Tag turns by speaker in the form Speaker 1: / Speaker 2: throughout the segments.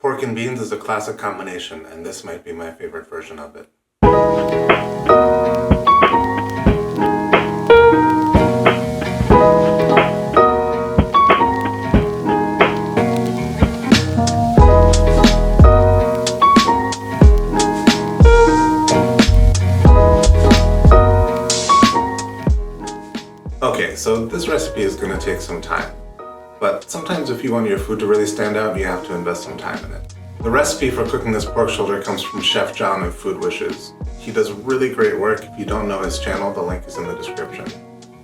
Speaker 1: Pork and beans is a classic combination, and this might be my favorite version of it. Okay, so this recipe is going to take some time. But sometimes if you want your food to really stand out, you have to invest some time in it. The recipe for cooking this pork shoulder comes from Chef John of Food Wishes. He does really great work. If you don't know his channel, the link is in the description.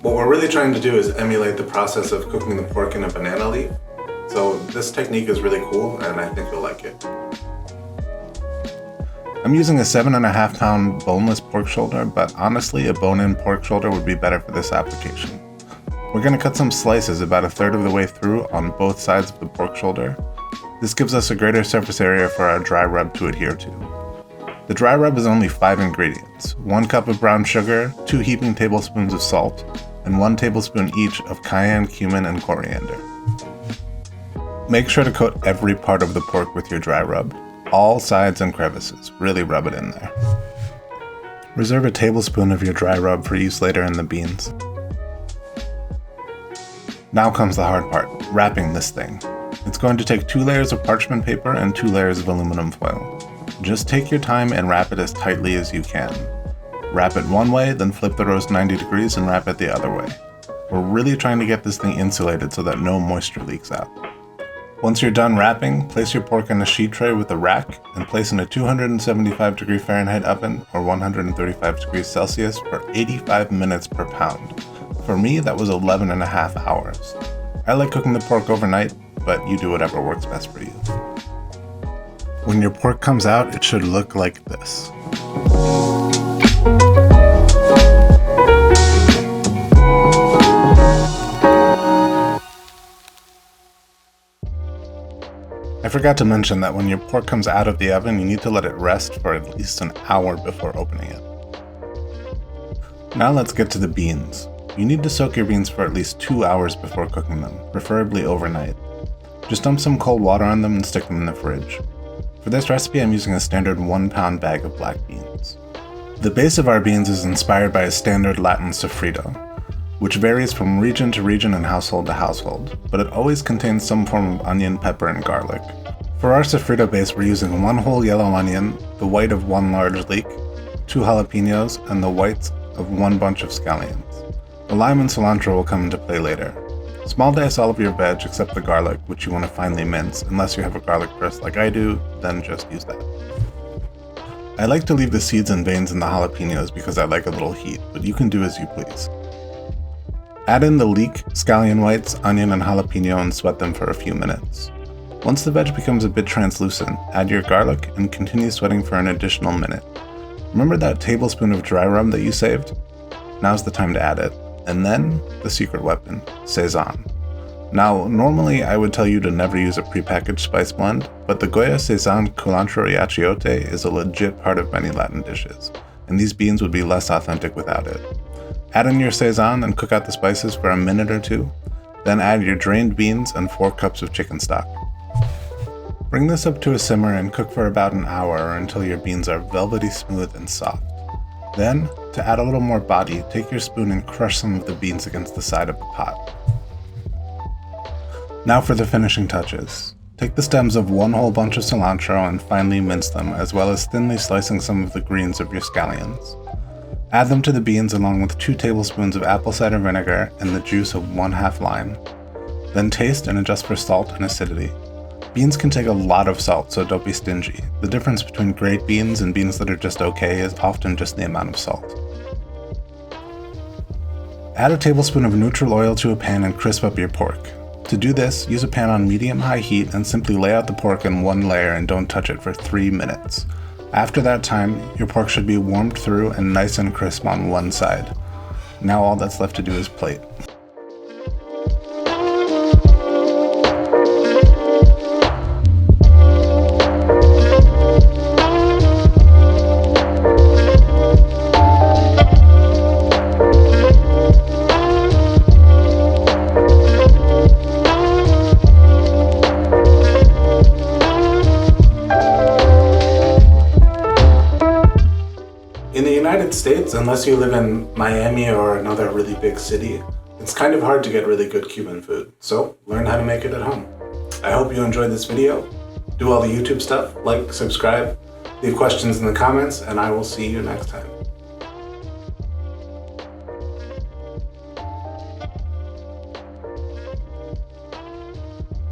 Speaker 1: What we're really trying to do is emulate the process of cooking the pork in a banana leaf. So this technique is really cool, and I think you'll like it. I'm using a 7.5 pound boneless pork shoulder, but honestly, a bone-in pork shoulder would be better for this application. We're going to cut some slices about 1/3 of the way through on both sides of the pork shoulder. This gives us a greater surface area for our dry rub to adhere to. The dry rub is only 5 ingredients: 1 cup of brown sugar, 2 heaping tablespoons of salt, and 1 tablespoon each of cayenne, cumin, and coriander. Make sure to coat every part of the pork with your dry rub, all sides and crevices. Really rub it in there. Reserve a tablespoon of your dry rub for use later in the beans. Now comes the hard part, wrapping this thing. It's going to take 2 layers of parchment paper and 2 layers of aluminum foil. Just take your time and wrap it as tightly as you can. Wrap it one way, then flip the roast 90 degrees and wrap it the other way. We're really trying to get this thing insulated so that no moisture leaks out. Once you're done wrapping, place your pork in a sheet tray with a rack and place in a 275 Fahrenheit oven or 135 degrees Celsius for 85 minutes per pound. For me, that was 11.5 hours. I like cooking the pork overnight, but you do whatever works best for you. When your pork comes out, it should look like this. I forgot to mention that when your pork comes out of the oven, you need to let it rest for at least an hour before opening it. Now let's get to the beans. You need to soak your beans for at least 2 hours before cooking them, preferably overnight. Just dump some cold water on them and stick them in the fridge. For this recipe, I'm using a standard 1 pound bag of black beans. The base of our beans is inspired by a standard Latin sofrito, which varies from region to region and household to household, but it always contains some form of onion, pepper, and garlic. For our sofrito base, we're using 1 whole yellow onion, the white of 1 large leek, 2 jalapenos, and the whites of 1 bunch of scallions. The lime and cilantro will come into play later. Small dice all of your veg except the garlic, which you want to finely mince. Unless you have a garlic press like I do, then just use that. I like to leave the seeds and veins in the jalapenos because I like a little heat, but you can do as you please. Add in the leek, scallion whites, onion, and jalapeno and sweat them for a few minutes. Once the veg becomes a bit translucent, add your garlic and continue sweating for an additional minute. Remember that tablespoon of dry rub that you saved? Now's the time to add it. And then, the secret weapon, Sazon. Now, normally I would tell you to never use a prepackaged spice blend, but the Goya Sazon Culantro y Achiote is a legit part of many Latin dishes, and these beans would be less authentic without it. Add in your Sazon and cook out the spices for a minute or 2, then add your drained beans and 4 cups of chicken stock. Bring this up to a simmer and cook for about an hour or until your beans are velvety smooth and soft. Then, to add a little more body, take your spoon and crush some of the beans against the side of the pot. Now for the finishing touches. Take the stems of 1 whole bunch of cilantro and finely mince them, as well as thinly slicing some of the greens of your scallions. Add them to the beans along with 2 tablespoons of apple cider vinegar and the juice of 1/2 lime. Then taste and adjust for salt and acidity. Beans can take a lot of salt, so don't be stingy. The difference between great beans and beans that are just okay is often just the amount of salt. Add a tablespoon of neutral oil to a pan and crisp up your pork. To do this, use a pan on medium-high heat and simply lay out the pork in 1 layer and don't touch it for 3 minutes. After that time, your pork should be warmed through and nice and crisp on one side. Now all that's left to do is plate. United States, unless you live in Miami or another really big city, it's kind of hard to get really good Cuban food. So learn how to make it at home. I hope you enjoyed this video. Do all the YouTube stuff, like, subscribe, leave questions in the comments, and I will see you next time.